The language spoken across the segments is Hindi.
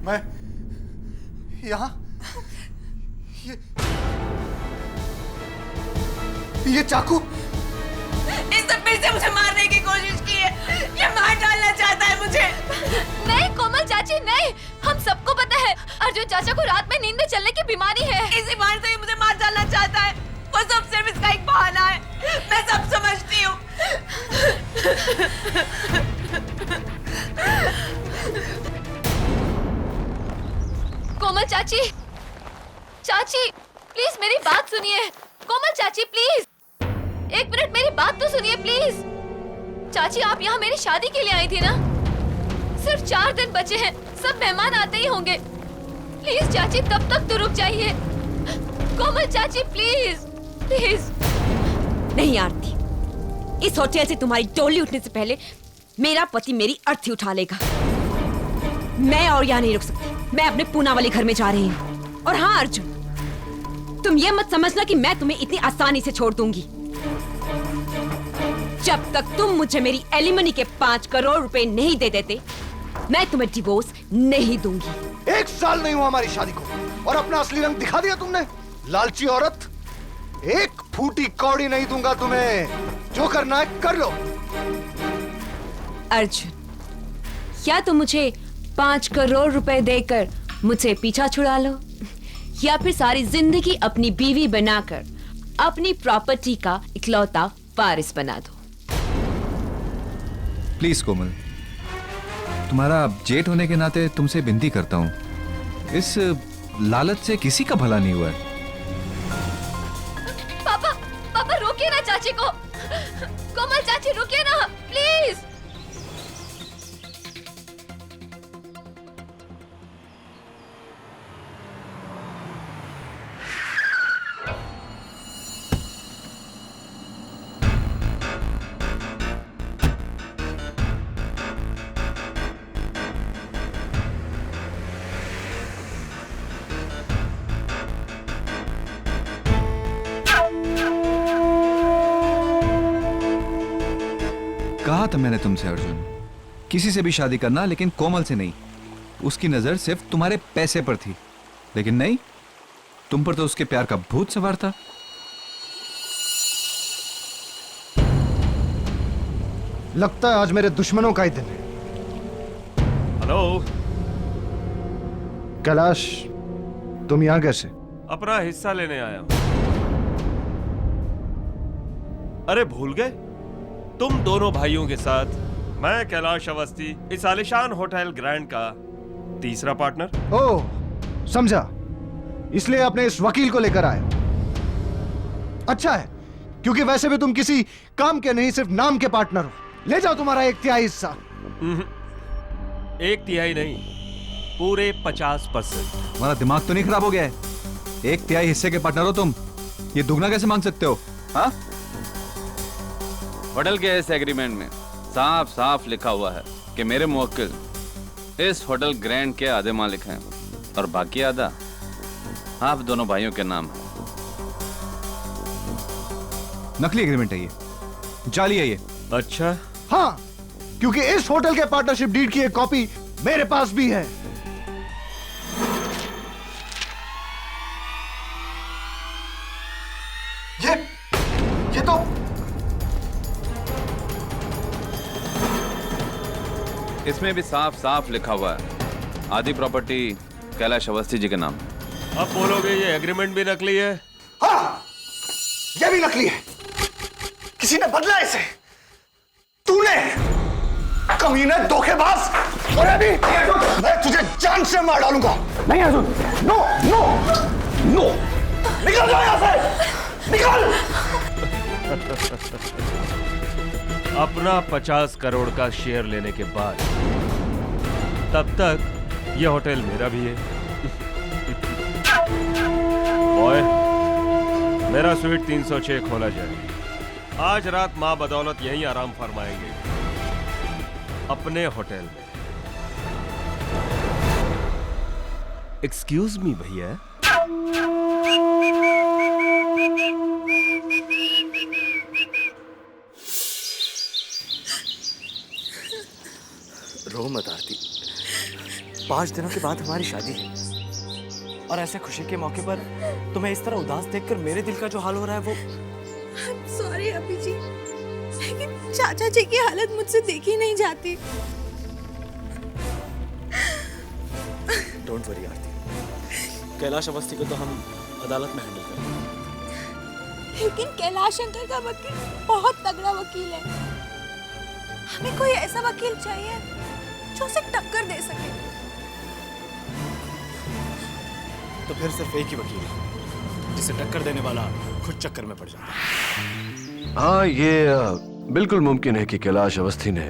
मैं यहाँ ये चाकू, इसने फिर से मुझे मारने की कोशिश की है। ये मार डालना चाहता है मुझे। नहीं कोमल चाची नहीं, हम सबको पता है अर्जुन चाचा को रात में नींद में चलने की बीमारी है। इसी बार से ही मुझे मार डालना चाहता है। वो सब सिर्फ इसका एक बहाना है। मैं सब समझती हूँ। कोमल चाची, चाची प्लीज मेरी बात सुनिए। कोमल चाची प्लीज एक मिनट मेरी बात तो सुनिए प्लीज। चाची आप यहाँ मेरी शादी के लिए आई थी ना? सिर्फ 4 दिन बचे हैं, सब मेहमान आते ही होंगे। प्लीज चाची तब तक तो रुक जाइए। कोमल चाची प्लीज प्लीज। नहीं आरती, इस होटल से तुम्हारी डोली उठने से पहले मेरा पति मेरी अर्थी उठा लेगा। मैं और यहाँ नहीं रुक सकती, मैं अपने पूना वाले घर में जा रही हूँ। और हाँ अर्जुन, तुम ये मत समझना कि मैं तुम्हें इतनी आसानी से छोड़ दूंगी। जब तक तुम मुझे मेरी एलिमनी के 5 करोड़ रुपए नहीं दे देते, मैं तुम्हें डिवोर्स नहीं दूंगी। 1 साल नहीं हुआ हमारी शादी को और अपना असली रंग दिखा दिया तुमने। लालची औरत, 1 फूटी कौड़ी नहीं दूंगा तुम्हें। जो करना है कर लो। अर्जुन, क्या तुम मुझे 5 करोड़ रुपए देकर मुझसे पीछा छुड़ा लो, या फिर सारी जिंदगी अपनी बीवी बनाकर अपनी प्रॉपर्टी का इकलौता वारिस बना दो? प्लीज कोमल, तुम्हारा जेठ होने के नाते तुमसे विनती करता हूँ, इस लालच से किसी का भला नहीं हुआ है। पापा पापा रोकिए ना चाची को। कोमल चाची रुकिए ना प्लीज। कहा था मैंने तुमसे अर्जुन, किसी से भी शादी करना लेकिन कोमल से नहीं। उसकी नजर सिर्फ तुम्हारे पैसे पर थी, लेकिन नहीं, तुम पर तो उसके प्यार का भूत सवार था। लगता है आज मेरे दुश्मनों का ही दिन है। हेलो कैलाश, तुम यहां कैसे? अपना हिस्सा लेने आया हूं। अरे भूल गए, तुम दोनों भाइयों के साथ मैं कैलाश अवस्थी इस आलिशान होटल ग्रैंड का तीसरा पार्टनर। ओह, समझा। इसलिए अपने इस वकील को लेकर आए। अच्छा है, क्योंकि वैसे भी तुम किसी काम के नहीं, सिर्फ नाम के पार्टनर हो। ले जाओ तुम्हारा 1/3 हिस्सा। 1/3 नहीं, पूरे 50%। तुम्हारा दिमाग तो नहीं खराब हो गया है? 1/3 हिस्से के पार्टनर हो तुम, ये दुगना कैसे मांग सकते हो? हाँ, होटल के इस एग्रीमेंट में साफ साफ लिखा हुआ है कि मेरे मुवक्किल इस होटल ग्रैंड के आधे मालिक हैं और बाकी आधा आप दोनों भाइयों के नाम है। नकली एग्रीमेंट है ये, जाली है ये। अच्छा, हाँ, क्योंकि इस होटल के पार्टनरशिप डीड की एक कॉपी मेरे पास भी है। ये तो इसमें भी साफ साफ लिखा हुआ है आधी प्रॉपर्टी कैलाश अवस्थी जी के नाम। अब बोलोगे ये एग्रीमेंट भी नकली है? हाँ, ये भी नकली है। किसी ने बदला इसे। तूने, कमीने, धोखेबाज। और अभी मैं तुझे जान से मार डालूंगा। नहीं अर्जुन, नो नो नो, निकल जाओ यहां से, निकल। अपना 50 करोड़ का शेयर लेने के बाद तब तक ये होटल मेरा भी है। ओए, मेरा स्वीट 306 खोला जाए। आज रात मां बदौलत यहीं आराम फरमाएंगे, अपने होटल में। एक्सक्यूज मी भैया। रो मत आरती, 5 दिनों के बाद हमारी शादी है और ऐसे खुशी के मौके पर तुम्हें इस तरह उदास देखकर मेरे दिल का जो हाल हो रहा है वो। सॉरी अभी जी, लेकिन चाचा जी की हालत मुझसे देखी नहीं जाती। डोंट वरी आरती, कैलाश अवस्थी को तो हम अदालत में हैंडल करेंगे। लेकिन कैलाश अंकल का वकील बहुत तगड़ा वकील है। हमें कोई ऐसा वकील चाहिए जो उसे टक्कर दे सके। तो फिर सिर्फ एक ही वकील है जिसे टक्कर देने वाला खुद चक्कर में पड़ जाता है। हाँ, ये बिल्कुल मुमकिन है कि कैलाश अवस्थी ने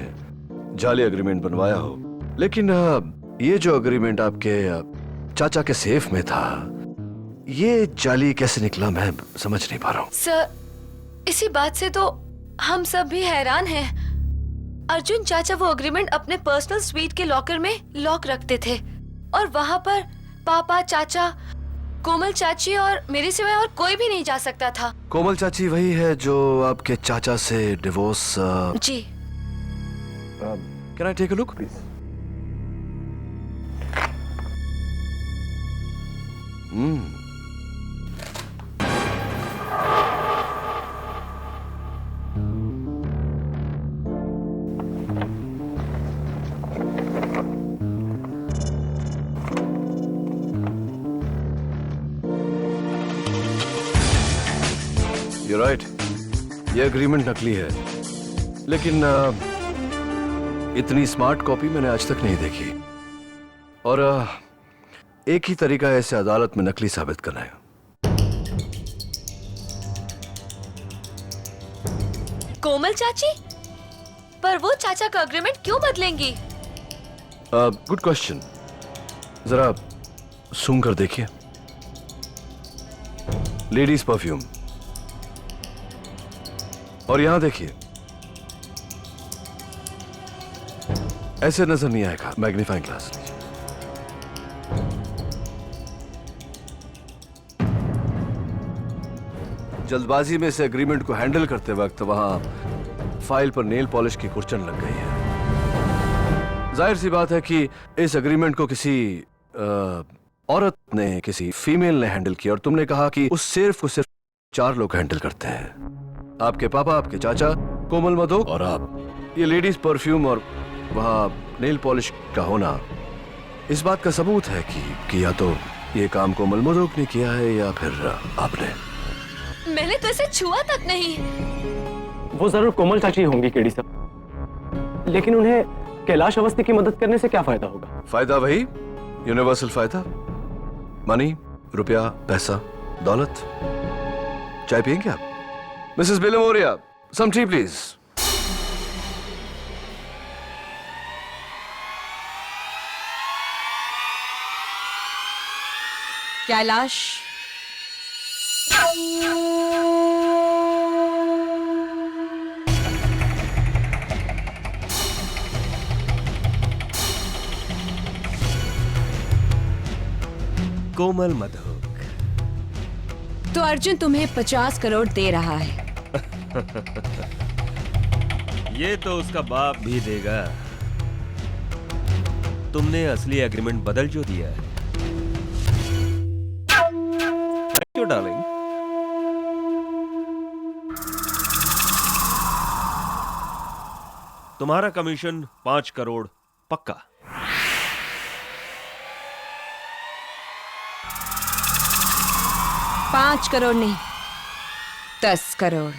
जाली एग्रीमेंट बनवाया हो, लेकिन ये जो एग्रीमेंट आपके चाचा के सेफ में था, ये जाली कैसे निकला मैं समझ नहीं पा रहा हूँ। सर, इसी बात से तो हम सब भी हैरान हैं। अर्जुन चाचा वो एग्रीमेंट अपने पर्सनल स्वीट के लॉकर में लॉक रखते थे और वहाँ पर पापा, चाचा, कोमल चाची और मेरे सिवाय और कोई भी नहीं जा सकता था। कोमल चाची वही है जो आपके चाचा से डिवोर्स। जी। Can I take a look please? You're right. ये एग्रीमेंट नकली है, लेकिन इतनी स्मार्ट कॉपी मैंने आज तक नहीं देखी। और एक ही तरीका है इसे अदालत में नकली साबित करना है। कोमल चाची? पर वो चाचा का एग्रीमेंट क्यों बदलेंगी? Good question. जरा सूंघ कर देखिए। Ladies perfume. और यहां देखिए, ऐसे नजर नहीं आएगा। मैग्नीफाइंग ग्लास लीजिए। जल्दबाजी में इस एग्रीमेंट को हैंडल करते वक्त वहां फाइल पर नेल पॉलिश की कुर्चन लग गई है। जाहिर सी बात है कि इस एग्रीमेंट को किसी औरत ने, किसी फीमेल ने हैंडल किया, और तुमने कहा कि उस सिर्फ को सिर्फ 4 लोग हैंडल करते हैं। आपके पापा, आपके चाचा, कोमल मधोक और आप। ये लेडीज परफ्यूम और वहां नेल पॉलिश का होना इस बात का सबूत है कि या तो ये काम कोमल मधोक ने किया है या फिर आपने। मैंने तो इसे छुआ तक नहीं। वो जरूर कोमल चाची होंगी केडी साहब, लेकिन उन्हें कैलाश अवस्थी की मदद करने से क्या फायदा होगा? फायदा वही यूनिवर्सल फायदा, मनी, रुपया, पैसा, दौलत। चाय पियेंगे आप? Mrs Bilimoria, some tea please. Kailash, Komal Madhok. तो अर्जुन तुम्हें 50 करोड़ दे रहा है। ये तो उसका बाप भी देगा। तुमने असली एग्रीमेंट बदल जो दिया है। Thank you darling. तुम्हारा कमीशन 5 करोड़ पक्का। पांच करोड़ नहीं, 10 करोड़।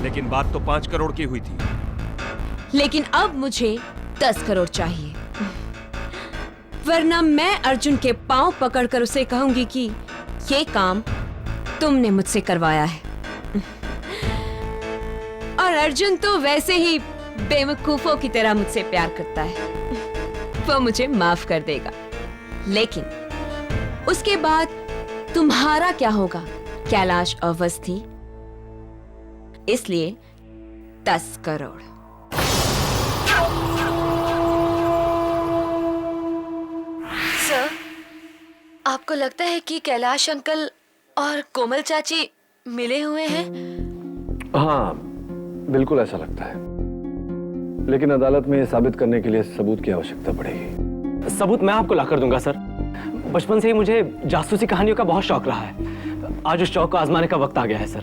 लेकिन बात तो 5 करोड़ की हुई थी। लेकिन अब मुझे 10 करोड़ चाहिए, वरना मैं अर्जुन के पांव पकड़कर उसे कहूंगी कि ये काम तुमने मुझसे करवाया है। और अर्जुन तो वैसे ही बेवकूफों की तरह मुझसे प्यार करता है, वो मुझे माफ कर देगा। लेकिन उसके बाद तुम्हारा क्या होगा कैलाश अवस्थी? इसलिए 10 करोड़। सर, आपको लगता है कि कैलाश अंकल और कोमल चाची मिले हुए हैं? हाँ, बिल्कुल ऐसा लगता है, लेकिन अदालत में यह साबित करने के लिए सबूत की आवश्यकता पड़ेगी। सबूत मैं आपको ला कर दूंगा सर। बचपन से ही मुझे जासूसी कहानियों का बहुत शौक रहा है। आज उस शौक को आजमाने का वक्त आ गया है सर।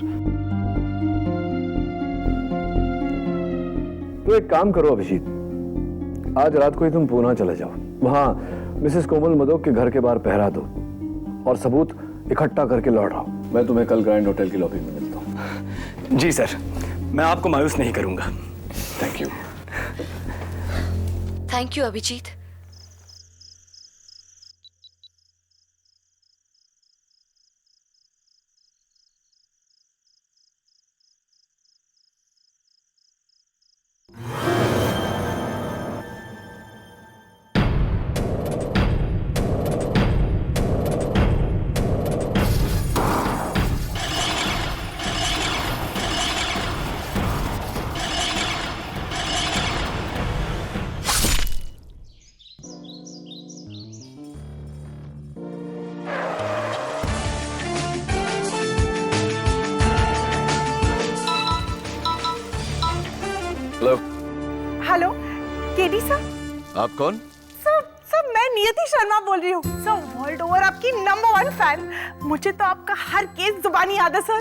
तो एक काम करो अभिजीत, आज रात को ही तुम पूना चले जाओ, वहां मिसेस कोमल मदोक के घर के बाहर पहरा दो और सबूत इकट्ठा करके लौट आओ। मैं तुम्हें कल ग्रैंड होटल की लॉबी में मिलता हूँ। जी सर, मैं आपको मायूस नहीं करूंगा। Thank you. Thank you Abhijeet. Hello. Hello K D sir. आप कौन? सर मैं नियति शर्मा बोल रही हूँ सर, वर्ल्ड ओवर आपकी नंबर 1 फैन। मुझे तो आपका हर केस जुबानी याद है सर।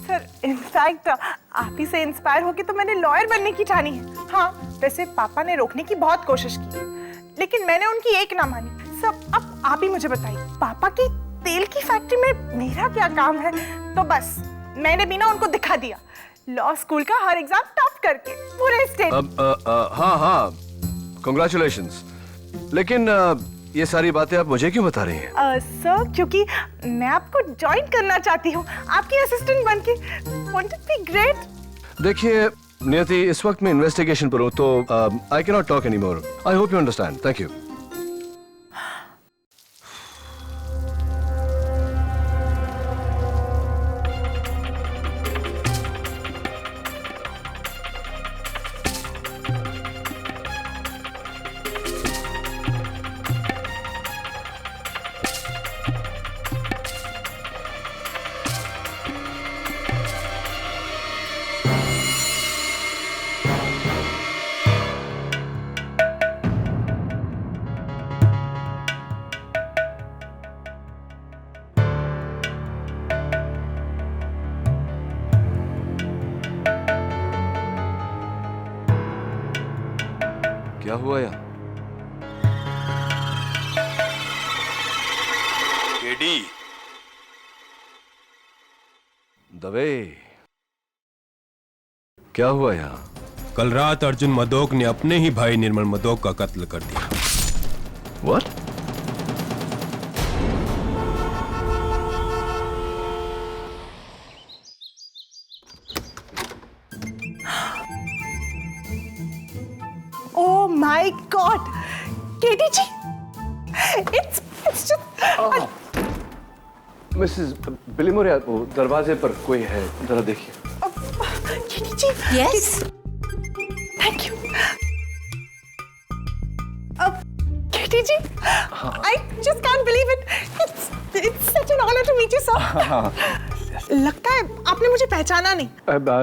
सर इनफैक्ट आप ही से इंस्पायर होके तो मैंने लॉयर बनने की ठानी है। हाँ वैसे पापा ने रोकने की बहुत कोशिश की लेकिन मैंने उनकी एक ना मानी। सर अब आप ही मुझे बताइए, पापा की तेल की फैक्ट्री में मेरा क्या काम है? तो बस मैंने भी ना उनको दिखा दिया, लॉ स्कूल का हर एग्जाम टॉप करके पूरे स्टेट। हाँ, कांग्रेचुलेशंस। लेकिन ये सारी बातें आप मुझे क्यों बता रही हैं? सर क्योंकि मैं आपको ज्वाइन करना चाहती हूँ आपकी असिस्टेंट बनके। Won't it be great? देखिए नियति, इस वक्त मैं इन्वेस्टिगेशन पर हूँ तो I can not talk anymore. I hope you understand. Thank you. क्या हुआ यार? केडी, दवे, क्या हुआ यहाँ? कल रात अर्जुन मदोक ने अपने ही भाई निर्मल मदोक का कत्ल कर दिया। What? Oh my God, K D ji, it's just Mrs Bilimoria, वो दरवाजे पर कोई है, जरा देखिए। K D ji. Yes? Thank you. K D ji, I just can't believe it. It's such an honor to meet you, sir. लगता है आपने मुझे पहचाना नहीं।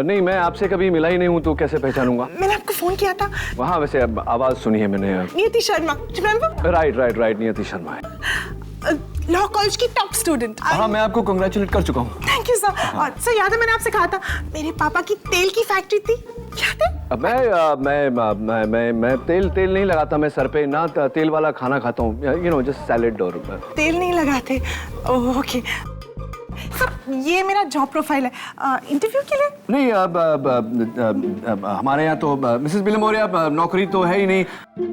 नहीं, मैं आपसे कभी मिला ही नहीं हूँ तो कैसे पहचानूंगा? मैंने आपको फोन किया था। वहाँ वैसे आवाज सुनी है मैंने। नियति शर्मा, रिमेम्बर? राइट, नियति शर्मा है। लॉ कॉलेज की टॉप स्टूडेंट। हाँ, मैं आपको कांग्रेचुलेट कर चुका हूँ। Thank you sir. और सर याद है मैंने आपसे कहा था मेरे पापा की तेल की फैक्ट्री थी, याद है? मैं तेल नहीं लगाता मैं सर पे, ना तेल वाला खाना खाता हूँ, यू नो जस्ट सैलेड। और तेल नहीं लगाते? ओके सर, ये मेरा जॉब प्रोफाइल है इंटरव्यू के लिए। नहीं, अब हमारे यहाँ तो मिसेस बिलिमोरिया नौकरी तो है ही नहीं,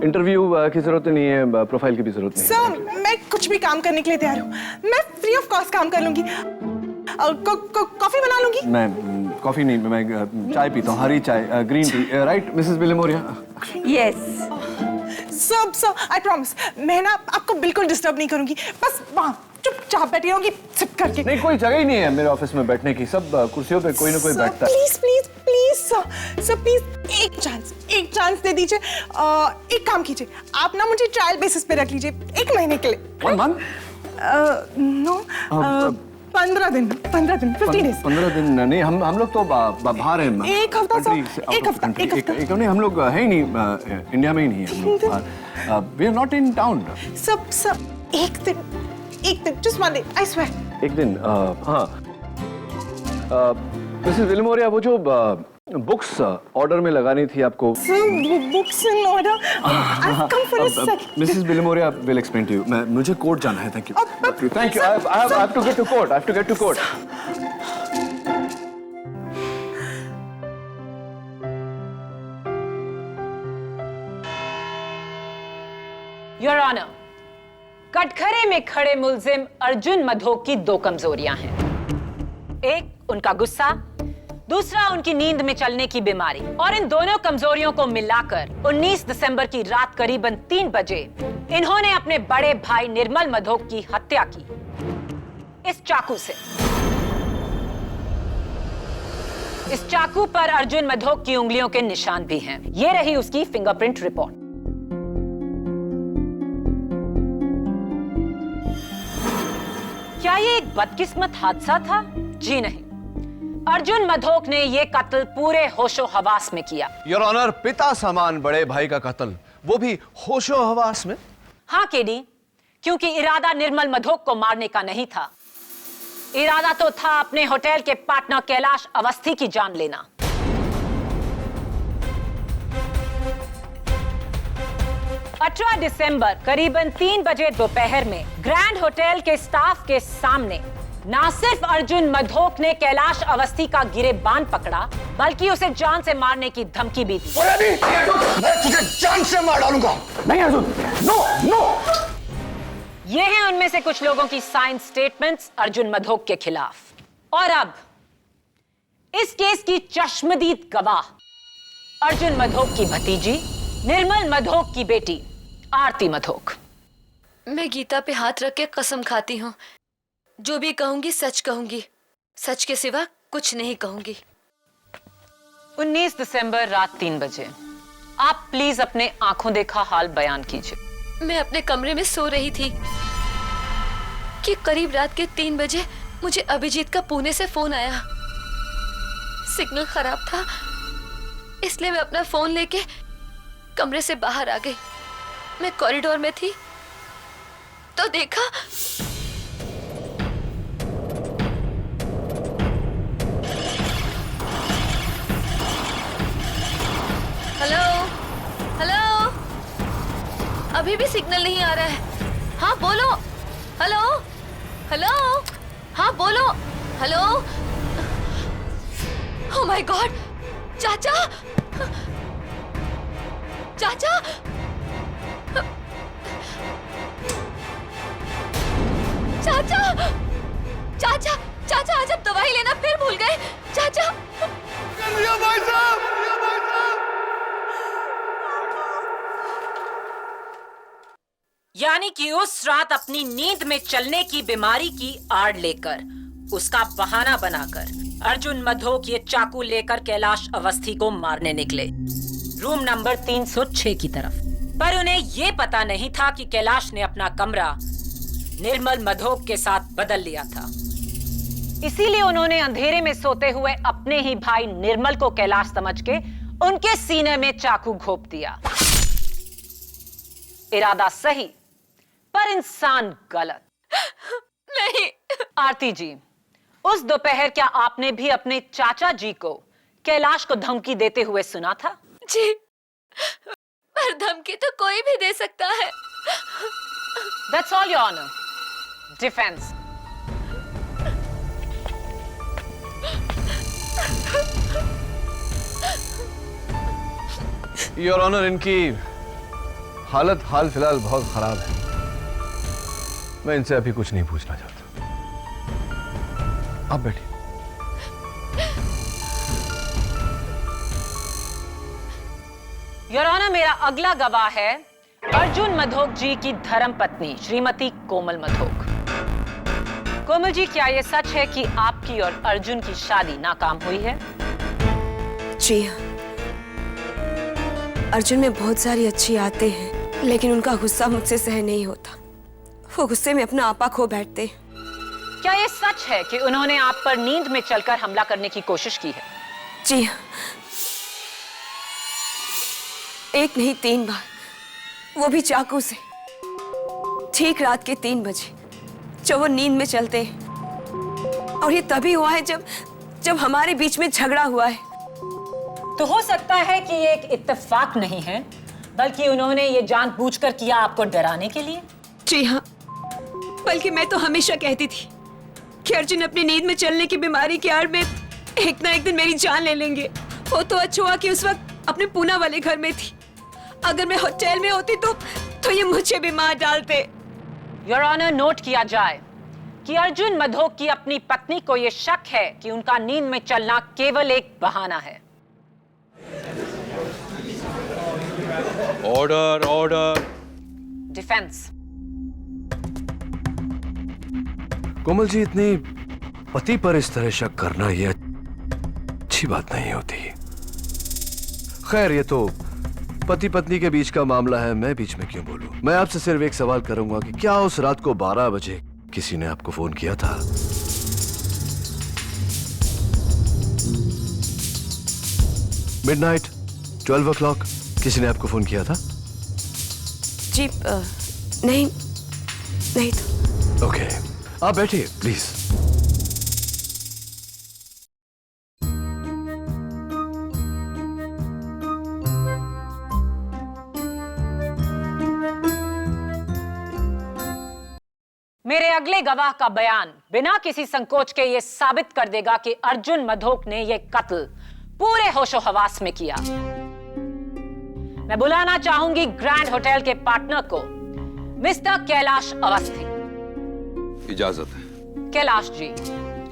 इंटरव्यू की जरूरत नहीं है, प्रोफाइल की भी जरूरत नहीं। सर मैं कुछ भी काम करने के लिए तैयार हूँ, मैं फ्री ऑफ कॉस्ट काम कर लूंगी। कॉफी बना लूंगी। मैं कॉफी नहीं, मैं चाय पीता हूँ, हरी चाय, green tea. Right Mrs Bilimoria? Yes. Sir I promise मैं ना आपको बिल्कुल डिस्टर्ब नहीं करूंगी, बस वहाँ चुपचाप बैठी रहूंगी सिप करके। नहीं, कोई जगह ही नहीं है मेरे ऑफिस में बैठने की, सब कुर्सियों पे कोई ना कोई बैठता है। प्लीज सर प्लीज एक चांस दे दीजिए। एक काम कीजिए, आप ना मुझे ट्रायल बेसिस पे रख लीजिए 1 महीने के लिए। 1 month? नो 15 दिन 15 डेज। 15 दिन नहीं, हम लोग तो बाहर हैं। एक हफ्ता सर, एक हफ्ता। नहीं, हम लोग है ही नहीं, इंडिया में ही नहीं है। We are not in town. सब एक दिन just one day, I swear. एक दिन, हाँ। मिसेस विल्मोरिया, वो जो बुक्स ऑर्डर में लगानी थी आपको। Books in order, I come for a second. Mrs Bilimoria will explain to you. मुझे कोर्ट जाना है। Thank you, thank you. I have to get to court, I have to get to court. Your honour, कटघरे में खड़े मुल्जिम अर्जुन मधोक की दो कमजोरियां हैं। एक उनका गुस्सा, दूसरा उनकी नींद में चलने की बीमारी। और इन दोनों कमजोरियों को मिलाकर 19 दिसंबर की रात करीबन 3 बजे इन्होंने अपने बड़े भाई निर्मल मधोक की हत्या की, इस चाकू से। इस चाकू पर अर्जुन मधोक की उंगलियों के निशान भी हैं। ये रही उसकी फिंगरप्रिंट रिपोर्ट। क्या ये एक बदकिस्मत हादसा था? जी नहीं, अर्जुन मधोक ने ये कत्ल पूरे होशो हवास में किया। योर ऑनर, पिता समान बड़े भाई का कत्ल, वो भी होशो हवास में। हाँ केडी, क्योंकि इरादा निर्मल मधोक को मारने का नहीं था। इरादा तो था अपने होटल के पार्टनर कैलाश अवस्थी की जान लेना। अठारह दिसंबर करीबन 3 बजे दोपहर में ग्रैंड होटल के स्टाफ के सामने ना सिर्फ अर्जुन मधोक ने कैलाश अवस्थी का गिरेबान पकड़ा, बल्कि उसे जान से मारने की धमकी भी दी। मैं तुझे जान से मार डालूंगा। नहीं अर्जुन, नो नो। ये हैं उनमें से कुछ लोगों की साइन स्टेटमेंट्स अर्जुन मधोक के खिलाफ। और अब इस केस की चश्मदीद गवाह अर्जुन मधोक की भतीजी निर्मल मधोक की बेटी आरती मधोक। मैं गीता पे हाथ रख के कसम खाती हूँ, जो भी कहूंगी सच कहूंगी, सच के सिवा कुछ नहीं कहूंगी। 19 दिसंबर रात 3 बजे आप प्लीज अपने आंखों देखा हाल बयान कीजिए। मैं अपने कमरे में सो रही थी कि करीब रात के 3 बजे मुझे अभिजीत का पुणे से फोन आया। सिग्नल खराब था, इसलिए मैं अपना फोन लेके कमरे से बाहर आ गई। मैं कॉरिडोर में थी तो देखा हेलो हेलो, अभी भी सिग्नल नहीं आ रहा है। हाँ बोलो। हेलो हेलो, हाँ बोलो। हेलो। ओह माय गॉड, चाचा चाचा चाचा चाचा चाचा, आज आप दवाई लेना फिर भूल गए। चाचा भाई साहब। यानी कि उस रात अपनी नींद में चलने की बीमारी की आड़ लेकर, उसका बहाना बनाकर अर्जुन मधोक ये चाकू लेकर कैलाश अवस्थी को मारने निकले, रूम नंबर 306 की तरफ। पर उन्हें ये पता नहीं था कि कैलाश ने अपना कमरा निर्मल मधोक के साथ बदल लिया था। इसीलिए उन्होंने अंधेरे में सोते हुए अपने ही भाई निर्मल को कैलाश समझ के उनके सीने में चाकू घोंप दिया। इरादा सही पर इंसान गलत। नहीं। आरती जी, उस दोपहर क्या आपने भी अपने चाचा जी को कैलाश को धमकी देते हुए सुना था? जी, पर धमकी तो कोई भी दे सकता है। That's all, Your Honor. Defense. Your honour, इनकी हालत हाल फिलहाल बहुत खराब है। मैं इनसे अभी कुछ नहीं पूछना चाहता। आप बैठिए। योर ऑनर, मेरा अगला गवाह है अर्जुन मधोक जी की धर्म पत्नी श्रीमती कोमल मधोक। कोमल जी, क्या यह सच है कि आपकी और अर्जुन की शादी नाकाम हुई है? जी हाँ, अर्जुन में बहुत सारी अच्छी आदतें हैं, लेकिन उनका गुस्सा मुझसे सह नहीं होता। वो गुस्से में अपना आपा खो बैठते। क्या ये सच है कि उन्होंने आप पर नींद में चलकर हमला करने की कोशिश की है? जी हाँ, एक नहीं 3 बार, वो भी चाकू से, ठीक रात के 3 बजे जब वो नींद में चलते हैं। और ये तभी हुआ है जब हमारे बीच में झगड़ा हुआ है। तो हो सकता है कि ये एक इत्तेफाक नहीं है, बल्कि उन्होंने ये जानबूझकर किया आपको डराने के लिए। जी हाँ, बल्कि मैं तो हमेशा कहती थी कि अर्जुन अपनी नींद में चलने की बीमारी की आड़ में एक ना एक दिन मेरी जान ले लेंगे। वो तो अच्छा हुआ कि उस वक्त अपने पूना वाले घर में थी। अगर मैं होटल में होती तो ये मुझे भी मार डालते। योर ऑनर, नोट किया जाए कि अर्जुन मधोक की अपनी पत्नी को यह शक है कि उनका नींद में चलना केवल एक बहाना है। Order order. Defence. Komal ji, इतनी पति पर इस तरह शक करना ये अच्छी बात नहीं होती। खैर, ये तो पति पत्नी के बीच का मामला है, मैं बीच में क्यों बोलूं। मैं आपसे सिर्फ एक सवाल करूंगा कि क्या उस रात को 12 बजे किसी ने आपको फोन किया था? मिडनाइट 12 o'clock किसी ने आपको फोन किया था? जी नहीं तो। ओके, आप बैठिए प्लीज। मेरे अगले गवाह का बयान बिना किसी संकोच के ये साबित कर देगा कि अर्जुन मधोक ने ये कत्ल पूरे होशो हवास में किया। मैं बुलाना चाहूंगी ग्रैंड होटल के पार्टनर को, मिस्टर कैलाश अवस्थी। इजाजत है। कैलाश जी,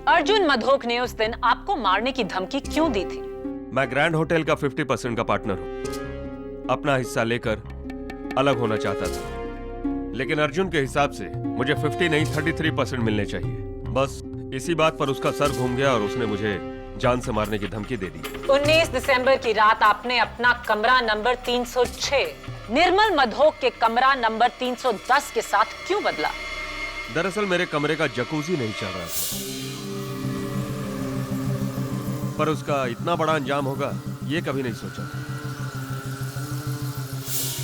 अर्जुन मधोक ने उस दिन आपको मारने की धमकी क्यों दी थी? मैं ग्रैंड होटल का 50% का पार्टनर हूं। अपना हिस्सा लेकर अलग होना चाहता था, लेकिन अर्जुन के हिसाब से मुझे 50 नहीं 33% मिलने चाहिए। बस इसी बात पर उसका सर घूम गया और उसने मुझे जान से मारने की धमकी दे दी। 19 दिसंबर की रात आपने अपना कमरा नंबर 306 निर्मल मधोक के कमरा नंबर 310 के साथ क्यों बदला? दरअसल मेरे कमरे का जकूजी नहीं चल रहा था, पर उसका इतना बड़ा अंजाम होगा ये कभी नहीं सोचा था।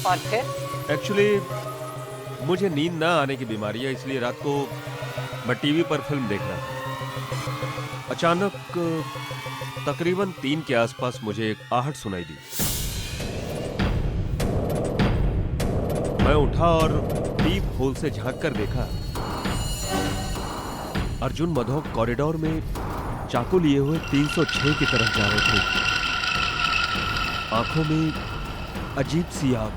और फिर? एक्चुअली मुझे नींद ना आने की बीमारी है, इसलिए रात को मैं टीवी पर फिल्म देख रहा था। अचानक तकरीबन 3 के आसपास मुझे एक आहट सुनाई दी। मैं उठा और पीप होल से झांक कर देखा, अर्जुन मधोक कॉरिडोर में चाकू लिए हुए 306 की तरफ जा रहे थे। आंखों में अजीब सी आग।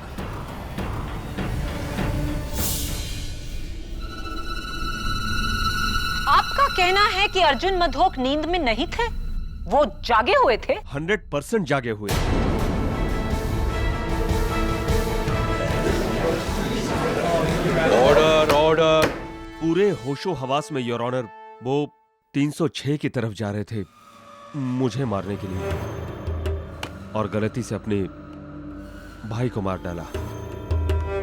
आपका कहना है कि अर्जुन मधोक नींद में नहीं थे, वो जागे हुए थे? 100% जागे हुए। Order order. पूरे होशो हवास में योर ऑनर, वो 306 की तरफ जा रहे थे मुझे मारने के लिए, और गलती से अपने भाई को मार डाला।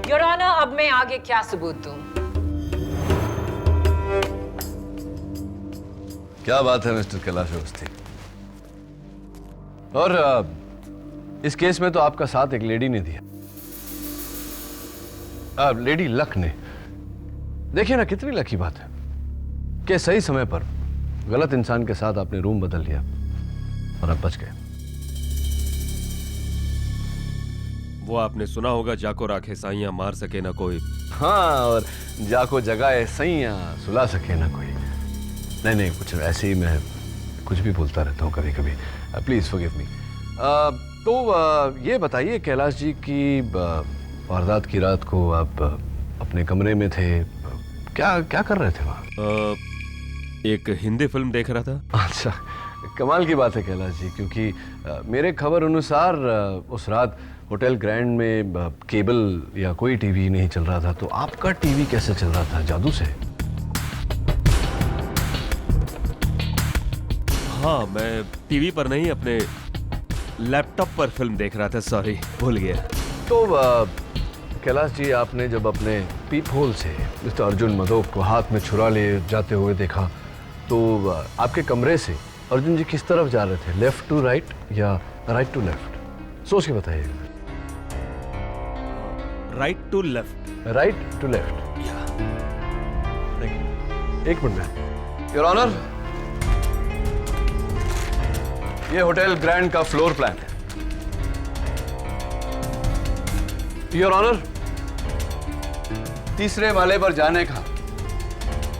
योर ऑनर, अब मैं आगे क्या सबूत दूं? क्या बात है मिस्टर कैलाश अवस्थी। और इस केस में तो आपका साथ एक लेडी ने दिया, लेडी लक ने। देखिए ना, कितनी लकी बात है कि सही समय पर गलत इंसान के साथ आपने रूम बदल लिया और आप बच गए। वो आपने सुना होगा, जाको राखे साइयां मार सके ना कोई। हाँ, और जाको जगाए सैयां सुला सके ना कोई। नहीं, कुछ ऐसे ही मैं कुछ भी बोलता रहता हूँ कभी कभी। Please forgive me. तो ये बताइए कैलाश जी की वारदात की रात को आप अपने कमरे में थे, क्या कर रहे थे वहाँ? एक हिंदी फिल्म देख रहा था। अच्छा, कमाल की बात है कैलाश जी, क्योंकि मेरे खबर अनुसार उस रात होटल ग्रैंड में केबल या कोई टीवी नहीं चल रहा था, तो आपका टीवी कैसे चल रहा था? जादू से? हाँ, मैं टीवी पर नहीं, अपने लैपटॉप पर फिल्म देख रहा था। सॉरी, भूल गया। तो कैलाश जी, आपने जब अपने पीप होल से मिस्टर अर्जुन मदोक को हाथ में छुरा ले जाते हुए देखा, तो आपके कमरे से अर्जुन जी किस तरफ जा रहे थे, लेफ्ट टू राइट या राइट टू लेफ्ट? सोच के बताइए। Right to left. Right to left. एक मिनट योर ऑनर, ये होटल ग्रैंड का फ्लोर प्लान है। योर ऑनर, तीसरे माले पर जाने का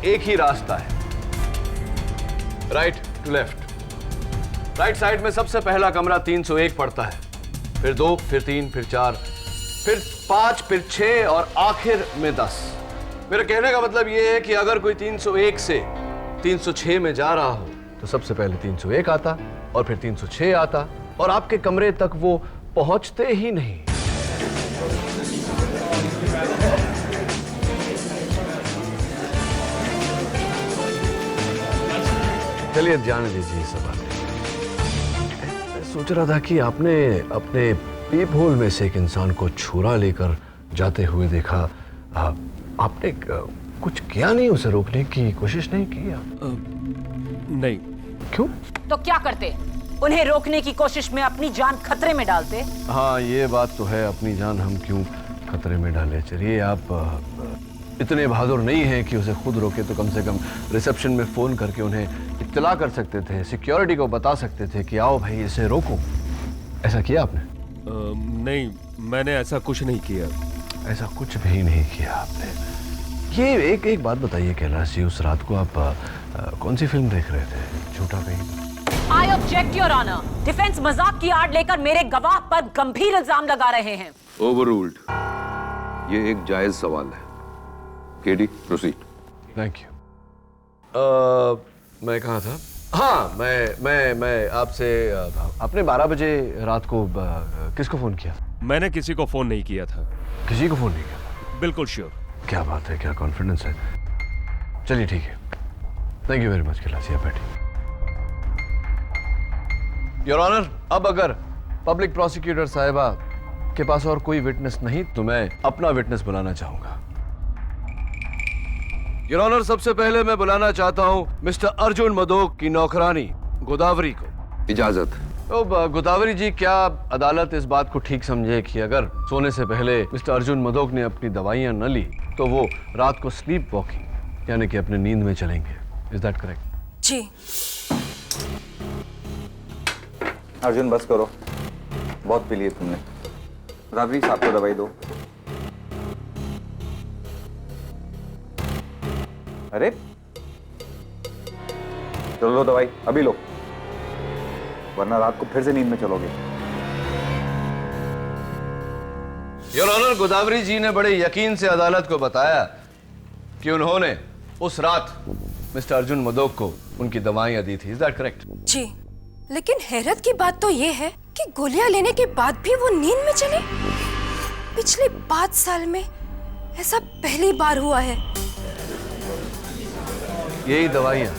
एक ही रास्ता है, right to left. Right side में सबसे पहला कमरा 301 पड़ता है, फिर 2, फिर 3, फिर 4, फिर 5, फिर 6 और आखिर में 10। मेरे कहने का मतलब यह है कि अगर कोई 301 से 306 में जा रहा हो तो सबसे पहले 301 आता और फिर 306 आता और आपके कमरे तक वो पहुंचते ही नहीं। चलिए जाने दीजिए सब बातें। मैं सोच रहा था कि आपने अपने पीप होल में से एक इंसान को छुरा लेकर जाते हुए देखा, आपने कुछ किया नहीं, उसे रोकने की कोशिश नहीं की आप? नहीं। क्यों? तो क्या करते? उन्हें रोकने की कोशिश में अपनी जान खतरे में डालते। हाँ, ये बात तो है, अपनी जान हम क्यों खतरे में डाले। चलिए, आप इतने बहादुर नहीं हैं कि उसे खुद रोके, तो कम से कम रिसेप्शन में फोन करके उन्हें इत्तला कर सकते थे, सिक्योरिटी को बता सकते थे कि आओ भाई इसे रोको। ऐसा किया आपने? नहीं, मैंने ऐसा कुछ नहीं किया। ऐसा कुछ भी नहीं किया आपने। ये एक बात बताइए कैलाश जी, उस रात को आप कौन सी फिल्म देख रहे थे? झूठा कहीं? I object your honour. Defence मजाक की आड़ लेकर मेरे गवाह पर गंभीर इल्जाम लगा रहे हैं। ओवररूल्ड। ये एक जायज सवाल है। KD, proceed. Thank you. मैं कहाँ था? हाँ, मैं आपसे, आपने 12 बजे रात को किसको फोन किया? मैंने किसी को फोन नहीं किया था। किसी को फोन नहीं किया? बिल्कुल श्योर। क्या बात है, क्या कॉन्फिडेंस है। चलिए ठीक है, thank you very much Kailash ji, आप बैठिए। योर ऑनर, अब अगर पब्लिक प्रोसिक्यूटर साहिबा के पास और कोई विटनेस नहीं तो मैं अपना विटनेस बुलाना चाहूंगा। योर ऑनर, सबसे पहले मैं बुलाना चाहता हूं मिस्टर अर्जुन मदोक की नौकरानी गोदावरी को। इजाजत। तो गोदावरी जी, क्या अदालत इस बात को ठीक समझे कि अगर सोने से पहले मिस्टर अर्जुन मदोक ने अपनी दवाइयां न ली तो वो रात को स्लीप वॉकिंग यानी कि अपने नींद में चलेंगे? Is that correct? जी। अर्जुन बस करो, बहुत पी लिए तुमने। गोदावरी साहब को दवाई दो। अरे चलो लो दवाई, अभी लो, वरना रात को फिर से नींद में चलोगे। योर ऑनर, गोदावरी जी ने बड़े यकीन से अदालत को बताया कि उन्होंने उस रात मिस्टर अर्जुन मदोक को उनकी दवाइयां दी थी। Is that correct? जी, लेकिन हैरत की बात तो ये है कि गोलियां लेने के बाद भी वो नींद में चले। पिछले 5 साल में ऐसा पहली बार हुआ है। यही दवाइयां?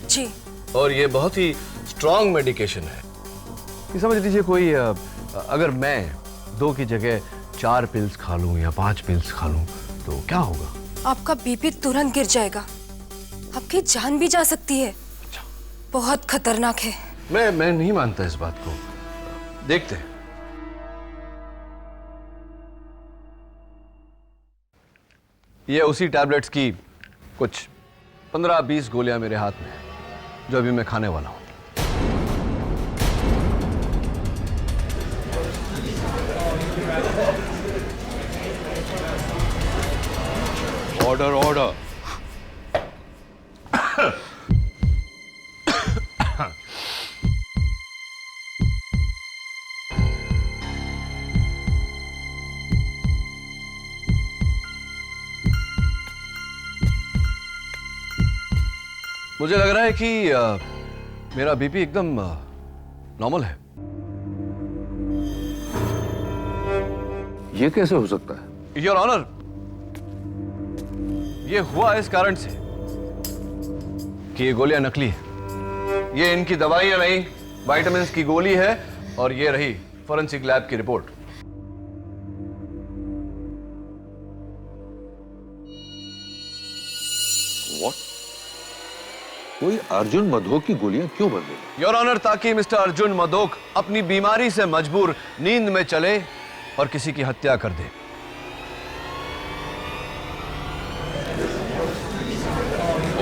जी। और ये बहुत ही स्ट्रॉन्ग मेडिकेशन है। ये समझ लीजिए कोई अगर मैं 2 की जगह 4 पिल्स खा लूं या 5 पिल्स खा लूं तो क्या होगा? आपका बीपी तुरंत गिर जाएगा, आपकी जान भी जा सकती है। बहुत खतरनाक है। मैं नहीं मानता इस बात को। देखते हैं। ये उसी टैबलेट्स की कुछ 15-20 गोलियां मेरे हाथ में है जो अभी मैं खाने वाला हूं। Order order. मुझे लग रहा है कि मेरा बीपी एकदम नॉर्मल है। ये कैसे हो सकता है? योर ऑनर, ये हुआ इस कारण से कि ये गोलियां नकली है। ये इनकी दवाइयां नहीं, विटामिन्स की गोली है और ये रही फॉरेंसिक लैब की रिपोर्ट। What? कोई अर्जुन मधोक की गोलियां क्यों बदलेगा? योर ऑनर, ताकि मिस्टर अर्जुन मधोक अपनी बीमारी से मजबूर नींद में चले और किसी की हत्या कर दे।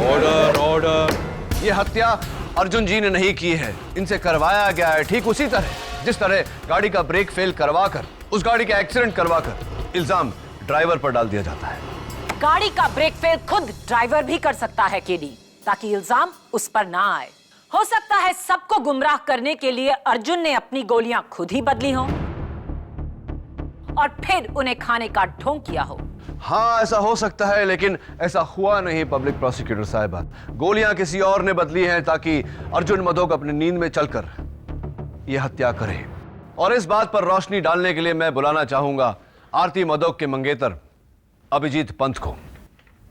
Order, order. यह हत्या अर्जुन जी ने नहीं की है, इनसे करवाया गया है, ठीक उसी तरह जिस तरह गाड़ी का ब्रेक फेल करवाकर, उस गाड़ी का एक्सीडेंट करवाकर इल्जाम ड्राइवर पर डाल दिया जाता है। गाड़ी का ब्रेक फेल खुद ड्राइवर भी कर सकता है केडी, ताकि इल्जाम उस पर ना आए। हो सकता है सबको गुमराह करने के लिए अर्जुन ने अपनी गोलियां खुद ही बदली हो और फिर उन्हें खाने का ढोंग किया हो। हाँ, ऐसा हो सकता है, लेकिन ऐसा हुआ नहीं पब्लिक प्रोसिक्यूटर साहिबा। गोलियां किसी और ने बदली हैं ताकि अर्जुन मधोक अपनी नींद में चलकर यह हत्या करे। और इस बात पर रोशनी डालने के लिए मैं बुलाना चाहूंगा आरती मधोक के मंगेतर अभिजीत पंत को।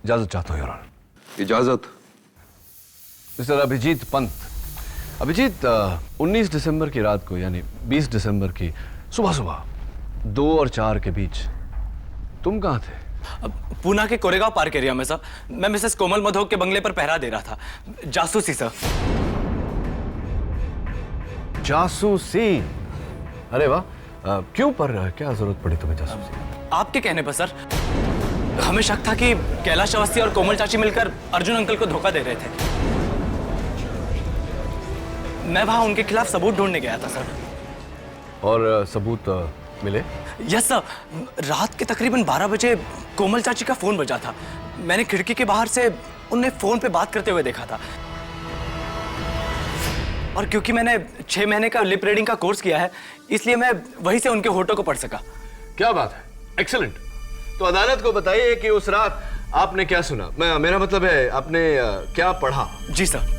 इजाजत चाहता हूं योर ऑनर। इजाजत। मिस्टर अभिजीत पंत। अभिजीत, 19 दिसंबर की रात को, यानी 20 दिसंबर की सुबह सुबह 2 और 4 के बीच तुम कहां थे? पूना के कोरेगांव पार्क एरिया में सर। मैं मिसेस कोमल मधोक के बंगले पर पहरा दे रहा था, जासूसी सर। जासूसी? अरे वाह, क्यों, पर क्या जरूरत पड़ी तुम्हें जासूसी? आपके कहने पर सर। हमें शक था कि कैलाश अवस्थी और कोमल चाची मिलकर अर्जुन अंकल को धोखा दे रहे थे। मैं वहां उनके खिलाफ सबूत ढूंढने गया था सर। और सबूत मिले? Yes sir. रात के तकरीबन 12 बजे कोमल चाची का फोन बजा था। मैंने खिड़की के बाहर से उन्हें फोन पे बात करते हुए देखा था। और क्योंकि मैंने 6 महीने का लिप रीडिंग का कोर्स किया है, इसलिए मैं वहीं से उनके होठों को पढ़ सका। क्या बात है, एक्सीलेंट। तो अदालत को बताइए कि उस रात आपने क्या सुना। मेरा मतलब है, आपने क्या पढ़ा? जी सर।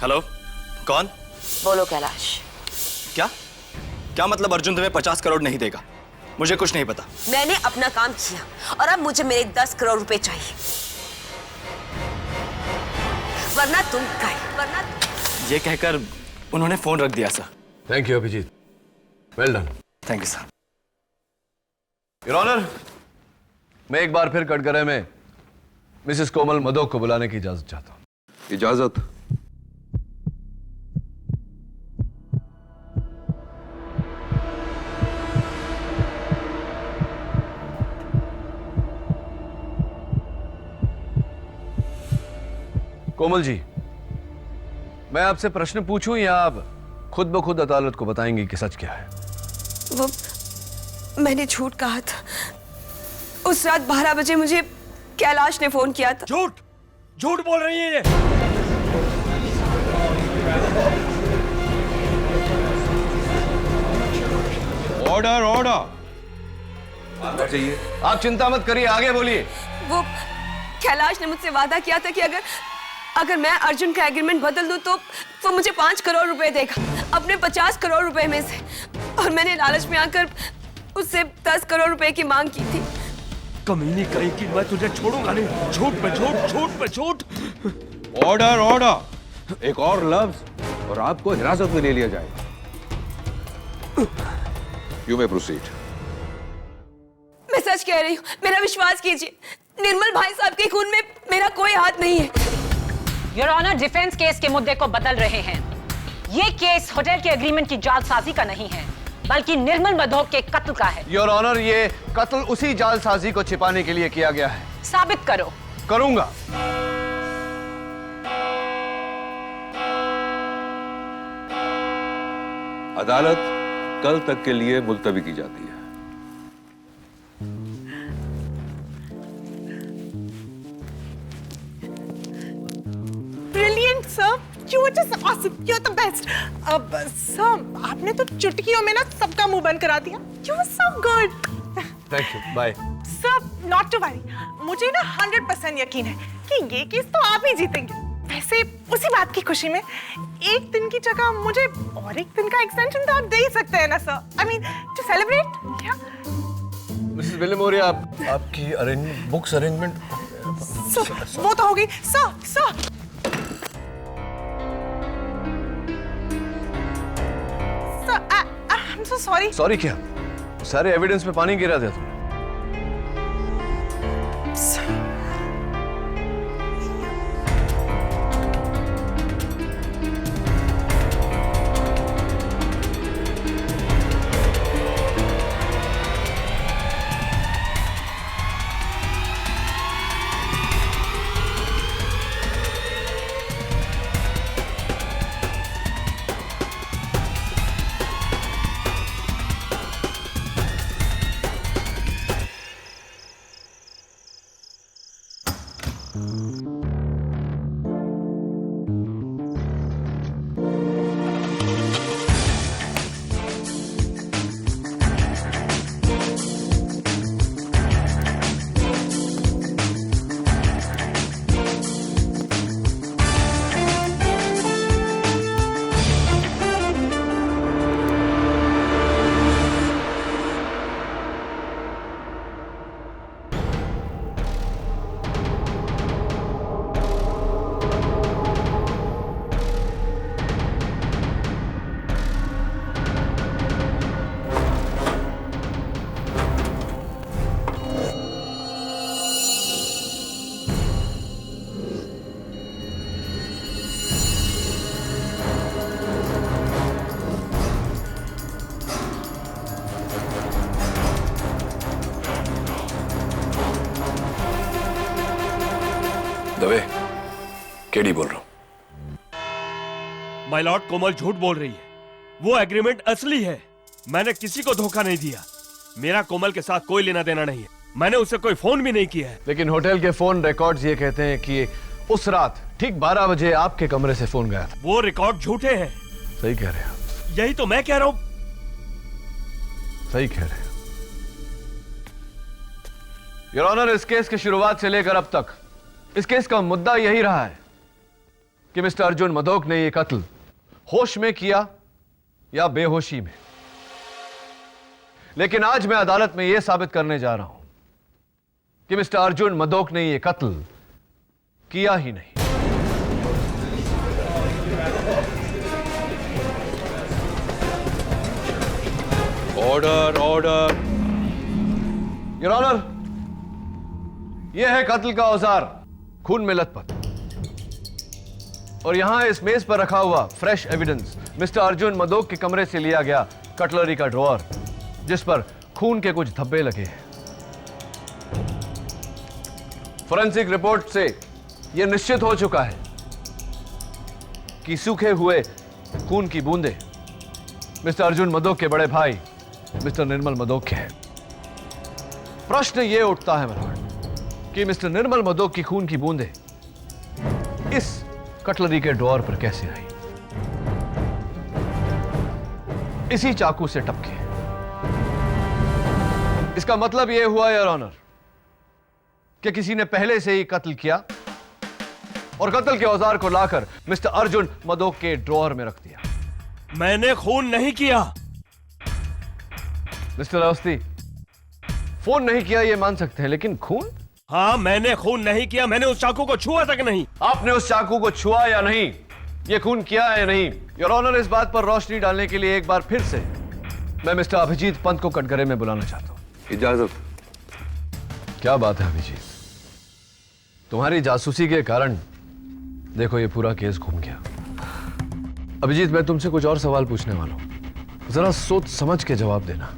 हेलो, कौन? बोलो कैलाश। क्या क्या मतलब अर्जुन तुम्हें 50 करोड़ नहीं देगा? मुझे कुछ नहीं पता। मैंने अपना काम किया और अब मुझे मेरे 10 करोड़ रुपए चाहिए, वरना तुम वरना। ये कहकर उन्होंने फोन रख दिया sir. Thank you Abhijit, well done. Thank you sir. Your honour, मैं एक बार फिर कटघरे में मिसेस कोमल मधोक को बुलाने की इजाजत चाहता हूं। इजाजत। कोमल जी, मैं आपसे प्रश्न पूछूं या आप खुद ब खुद अदालत को बताएंगी कि सच क्या है? वो मैंने झूठ कहा था। उस रात 12 बजे मुझे कैलाश ने फोन किया था। झूठ झूठ बोल रही है ये। Order, order. चाहिए। आप चिंता मत करिए, आगे बोलिए। वो कैलाश ने मुझसे वादा किया था कि अगर मैं अर्जुन का एग्रीमेंट बदल दूं तो वो मुझे 5 करोड़ रुपए देगा, अपने 50 करोड़ रुपए में से। और मैंने लालच में आकर उससे 10 करोड़ रुपए की मांग की थी। कमीनी कहीं की, मैं तुझे छोड़ूंगा नहीं। झूठ पे झूठ, झूठ पे झूठ। Order, order. एक और लफ्ज और आपको हिरासत में ले लिया जाएगा। You may proceed. मैं सच कह रही हूँ, मेरा विश्वास कीजिए। निर्मल भाई साहब के खून में मेरा कोई हाथ नहीं है। योर ऑनर, डिफेंस केस के मुद्दे को बदल रहे हैं। ये केस होटल के एग्रीमेंट की जालसाजी का नहीं है, बल्कि निर्मल मधोक के कत्ल का है। योर ऑनर, ये कत्ल उसी जालसाजी को छिपाने के लिए किया गया है। साबित करो। करूंगा। अदालत कल तक के लिए मुलतवी की जाती है। Brilliant, sir. You were just awesome. You're the best. Sir, आपने तो चुटकियों में ना सबका मुंह बंद करा दिया. You were so good. Thank you, bye. Sir, not to worry. मुझे ना 100% यकीन है कि ये केस तो आप ही जीतेंगे. वैसे उसी बात की खुशी में एक दिन की जगह मुझे और एक दिन का एक्सटेंशन तो आप दे ही सकते हैं ना सर. I mean, to celebrate. Yeah. Mrs Bilimoria, आपकी बुक्स अरेंजमेंट वो तो हो गई. Sir. I'm so sorry. Sorry क्या? सारे एविडेंस पे पानी गिरा दिया तुमने। दवे, केडी बोल रहा हूं। माय लॉर्ड, कोमल झूठ बोल रही है। वो एग्रीमेंट असली है। मैंने किसी को धोखा नहीं दिया। मेरा कोमल के साथ कोई लेना देना नहीं है। मैंने उसे कोई फोन भी नहीं किया है। लेकिन होटल के फोन रिकॉर्ड्स ये कहते हैं कि उस रात ठीक 12 बजे आपके कमरे से फोन गया था। वो रिकॉर्ड झूठे हैं। सही कह रहे हैं। यही तो मैं कह रहा हूं। सही कह रहे हैं। योर ऑनर, इस केस की शुरुआत से लेकर अब तक इस केस का मुद्दा यही रहा है कि मिस्टर अर्जुन मदोक ने यह कत्ल होश में किया या बेहोशी में। लेकिन आज मैं अदालत में यह साबित करने जा रहा हूं कि मिस्टर अर्जुन मदोक ने यह कत्ल किया ही नहीं। Order, order. योर ऑनर, यह है कत्ल का औजार, खून में लथपथ। और यहां इस मेज पर रखा हुआ fresh evidence mister Arjun Madok के कमरे से लिया गया कटलरी का ड्रॉअर, जिस पर खून के कुछ धब्बे लगे हैं। फोरेंसिक रिपोर्ट से यह निश्चित हो चुका है कि सूखे हुए खून की बूंदें मिस्टर अर्जुन मदोक के बड़े भाई मिस्टर निर्मल मदोक के हैं। प्रश्न यह उठता है मनोहर कि मिस्टर निर्मल मदोक की खून की बूंदें इस कटलरी के ड्रॉअर पर कैसे आई? इसी चाकू से टपके। इसका मतलब यह हुआ योर ऑनर कि किसी ने पहले से ही कत्ल किया और कत्ल के औजार को लाकर मिस्टर अर्जुन मदोक के ड्रॉअर में रख दिया। मैंने खून नहीं किया। मिस्टर अवस्थी, फोन नहीं किया यह मान सकते हैं, लेकिन खून? हाँ, मैंने खून नहीं किया। मैंने उस चाकू को छुआ तक नहीं। आपने उस चाकू को छुआ या नहीं, यह खून किया या नहीं, योर ऑनर, इस बात पर रोशनी डालने के लिए एक बार फिर से मैं मिस्टर अभिजीत पंत को कटघरे में बुलाना चाहता हूं। इजाजत। क्या बात है अभिजीत, तुम्हारी जासूसी के कारण देखो ये पूरा केस घूम गया। अभिजीत, मैं तुमसे कुछ और सवाल पूछने वाला हूं, जरा सोच समझ के जवाब देना,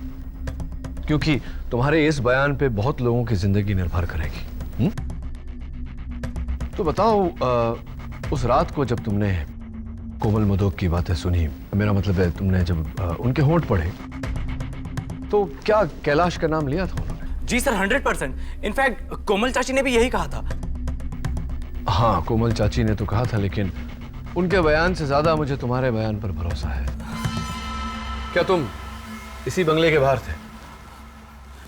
क्योंकि तुम्हारे इस बयान पे बहुत लोगों की जिंदगी निर्भर करेगी। तो बताओ, उस रात को जब तुमने कोमल मदोक की बातें सुनी, मेरा मतलब है तुमने जब उनके होंठ पढ़े, तो क्या कैलाश का नाम लिया था उन्होंने? जी सर, 100%। इनफैक्ट कोमल चाची ने भी यही कहा था। हाँ, कोमल चाची ने तो कहा था, लेकिन उनके बयान से ज्यादा मुझे तुम्हारे बयान पर भरोसा है। क्या तुम इसी बंगले के बाहर थे?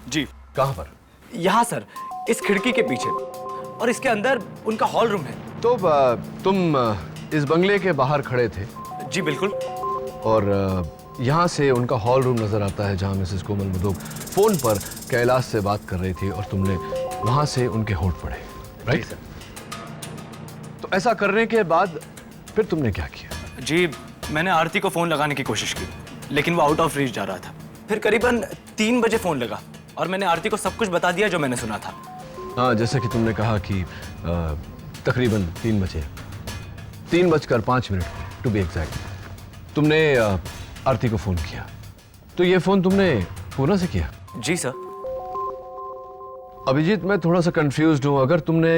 जी। कहां पर? यहां सर, इस खिड़की के पीछे, और इसके अंदर उनका हॉल रूम है। तो तुम इस बंगले के बाहर खड़े थे? जी बिल्कुल। और यहां से उनका हॉल रूम नजर आता है, जहां मिसेस कोमल मदोक फोन पर कैलाश से बात कर रही थी और तुमने वहां से उनके होंठ पढ़े, राइट? सर। तो ऐसा करने के बाद फिर तुमने क्या किया? जी, मैंने आरती को फोन लगाने की कोशिश की, लेकिन वो आउट ऑफ रीच जा रहा था। फिर करीबन 3 बजे फोन लगा और मैंने आरती को सब कुछ बता दिया जो मैंने सुना था। हाँ, जैसे कि तुमने कहा कि तकरीबन 3 बजे, 3:05 टू बी एग्जैक्ट, तुमने आरती को फोन किया। तो ये फोन तुमने पूना से किया? जी सर। अभिजीत, मैं थोड़ा सा कंफ्यूज्ड हूं। अगर तुमने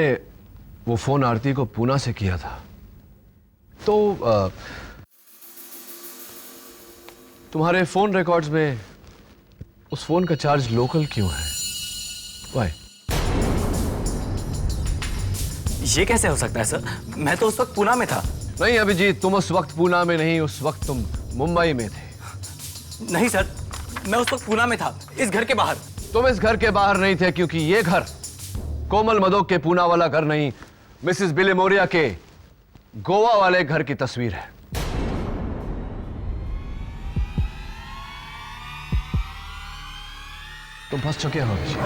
वो फोन आरती को पूना से किया था तो तुम्हारे फोन रिकॉर्ड्स में उस फोन का चार्ज लोकल क्यों है? वाई? ये कैसे हो सकता है सर? मैं तो उस वक्त पूना में था। नहीं अभिजीत, तुम उस वक्त पूना में नहीं, उस वक्त तुम मुंबई में थे। नहीं सर, मैं उस वक्त पूना में था, इस घर के बाहर। तुम इस घर के बाहर नहीं थे क्योंकि ये घर कोमल मदोक के पूना वाला घर नहीं, मिसेस बिलेमोरिया के गोवा वाले घर की तस्वीर है। तुम फंस चुके हो अभिजीत।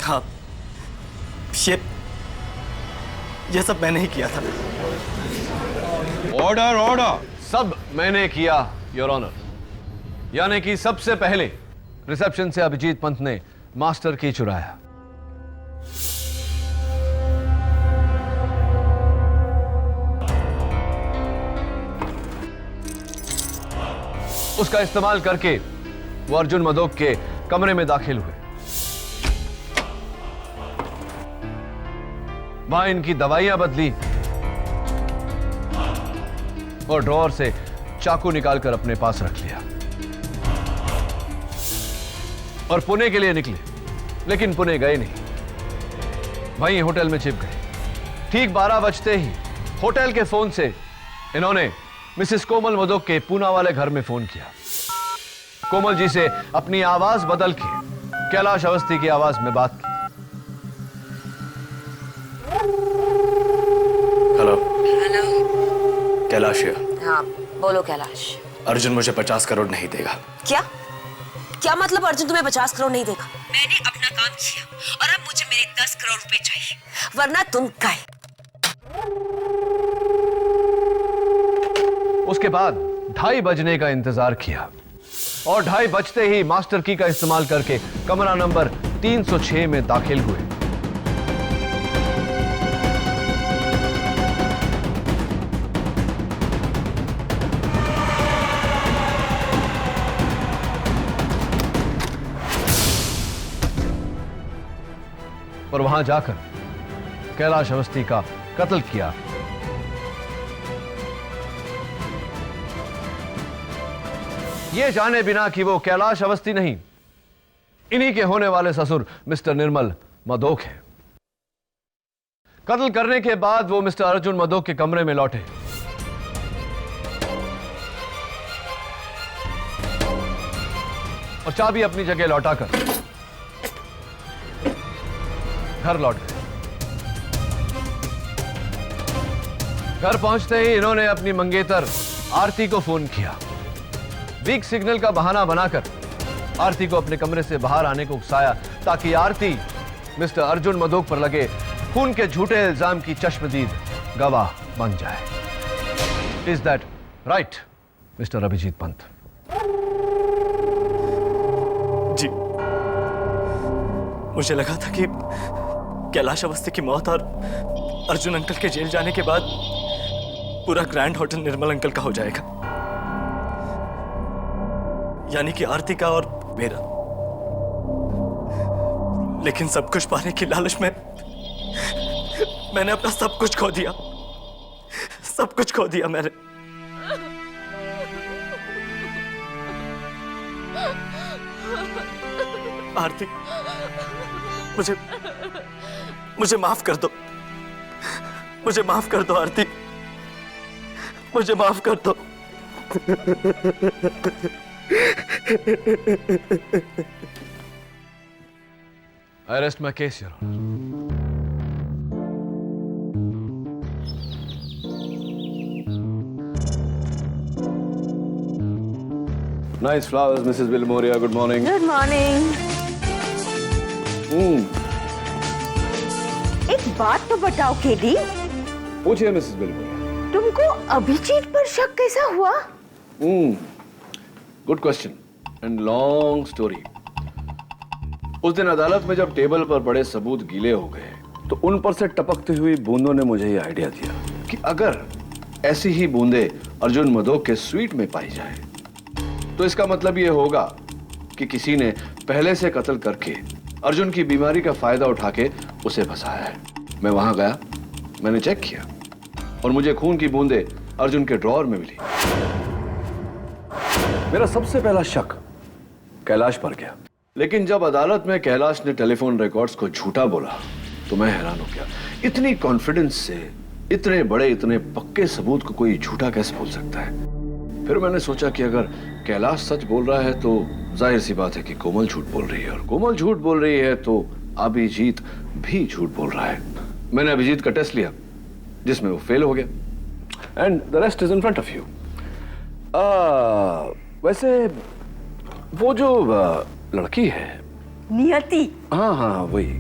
हाँ, ये सब मैंने ही किया था। Order order. सब मैंने किया योर ऑनर। यानी कि सबसे पहले रिसेप्शन से अभिजीत पंत ने मास्टर की चुराया, उसका इस्तेमाल करके वो अर्जुन मदोक के कमरे में दाखिल हुए। वहां इनकी दवाइयां बदली और ड्रॉअर से चाकू निकालकर अपने पास रख लिया और पुणे के लिए निकले, लेकिन पुणे गए नहीं, वहीं होटल में छिप गए। ठीक 12 बजते ही होटल के फोन से इन्होंने मिसेस कोमल मदोक के पूना वाले घर में फोन किया। कोमल जी से अपनी आवाज बदल के कैलाश अवस्थी की आवाज में बात की। हेलो। हेलो। कैलाश है। हाँ बोलो कैलाश। अर्जुन मुझे 50 करोड़ नहीं देगा। क्या क्या मतलब अर्जुन तुम्हें 50 करोड़ नहीं देगा? मैंने अपना काम किया और अब मुझे मेरे 10 करोड़ रुपए चाहिए, वरना तुम गए। उसके बाद 2:30 बजने का इंतजार किया और 2:30 बजते ही मास्टर की का इस्तेमाल करके कमरा नंबर 306 में दाखिल हुए। और वहां जाकर कैलाश अवस्थी का कत्ल किया। ये जाने बिना कि वो कैलाश अवस्थी नहीं, इन्हीं के होने वाले ससुर मिस्टर निर्मल मदोक हैं। कत्ल करने के बाद वो मिस्टर अर्जुन मदोक के कमरे में लौटे और चाबी अपनी जगह लौटाकर घर लौट गए। घर पहुंचते ही इन्होंने अपनी मंगेतर आरती को फोन किया। वीक सिग्नल का बहाना बनाकर आरती को अपने कमरे से बाहर आने को उकसाया ताकि आरती मिस्टर अर्जुन मदोक पर लगे खून के झूठे इल्जाम की चश्मदीद गवाह बन जाए। Is that right Mr Abhijeet Pant? जी, मुझे लगा था कि कैलाश अवस्थी की मौत और अर्जुन अंकल के जेल जाने के बाद पूरा ग्रैंड होटल निर्मल अंकल का हो जाएगा, यानी कि आरती का और मेरा। लेकिन सब कुछ पाने की लालच में मैंने अपना सब कुछ खो दिया, सब कुछ खो दिया मैंने। आरती, मुझे माफ कर दो, मुझे माफ कर दो आरती, मुझे माफ कर दो। I rest my case, Your Honor. Nice flowers, Mrs. Vilmoria. Good morning. Good morning. एक बात तो बताओ केडी, पूछिए मिसेस विल्मोरिया। तुमको अभिजीत पर शक कैसा हुआ? Good question and long story. उस दिन अदालत में जब टेबल पर बड़े सबूत गीले हो गए तो उन पर से टपकती हुई बूंदों ने मुझे ये आइडिया दिया कि अगर ऐसी ही बूंदे अर्जुन मधोक के स्वीट में पाई जाए तो इसका मतलब ये होगा कि किसी ने पहले से कत्ल करके अर्जुन की बीमारी का फायदा उठा के उसे फंसाया है। मैं वहां गया, मैंने चेक किया और मुझे खून की बूंदें अर्जुन के ड्रॉअर में मिली। मेरा सबसे पहला शक कैलाश पर गया, लेकिन जब अदालत में कैलाश ने टेलीफोन रिकॉर्ड्स को झूठा बोला तो मैं हैरान हो गया। इतनी कॉन्फिडेंस से इतने बड़े इतने पक्के सबूत को कोई झूठा कैसे बोल सकता है? फिर मैंने सोचा कि अगर कैलाश सच बोल रहा है तो जाहिर सी बात है कि कोमल झूठ बोल रही है, और कोमल झूठ बोल रही है तो अभिजीत भी झूठ बोल रहा है। मैंने अभिजीत का टेस्ट लिया जिसमें वो फेल हो गया and the rest is in front of you. वैसे वो जो लड़की है नियति, हाँ हाँ वही,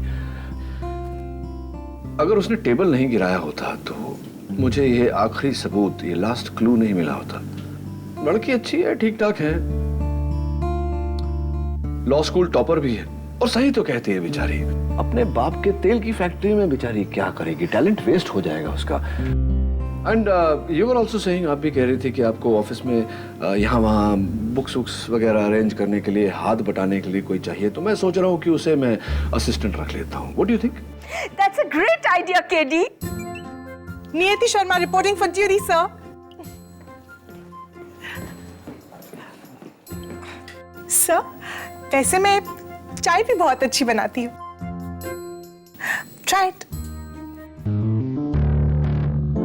अगर उसने टेबल नहीं गिराया होता तो मुझे ये आखिरी सबूत, ये लास्ट क्लू नहीं मिला होता। लड़की अच्छी है, ठीक ठाक है, लॉ स्कूल टॉपर भी है और सही तो कहती है बेचारी। अपने बाप के तेल की फैक्ट्री में बेचारी क्या करेगी, टैलेंट वेस्ट हो जाएगा उसका। And you were also saying, आप भी कह रही थी कि आपको ऑफिस में यहाँ वहाँ बुक्स वुक्स वगैरह अरेंज करने के लिए, हाथ बटाने के लिए कोई चाहिए, तो मैं सोच रहा हूँ कि उसे मैं असिस्टेंट रख लेता हूँ। What do you think? That's a great idea KD. Niyati Sharma reporting for duty sir. Sir, वैसे मैं चाय भी बहुत अच्छी बनाती हूँ। Try it,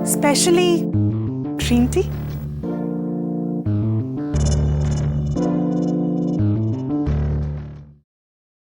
specially green T.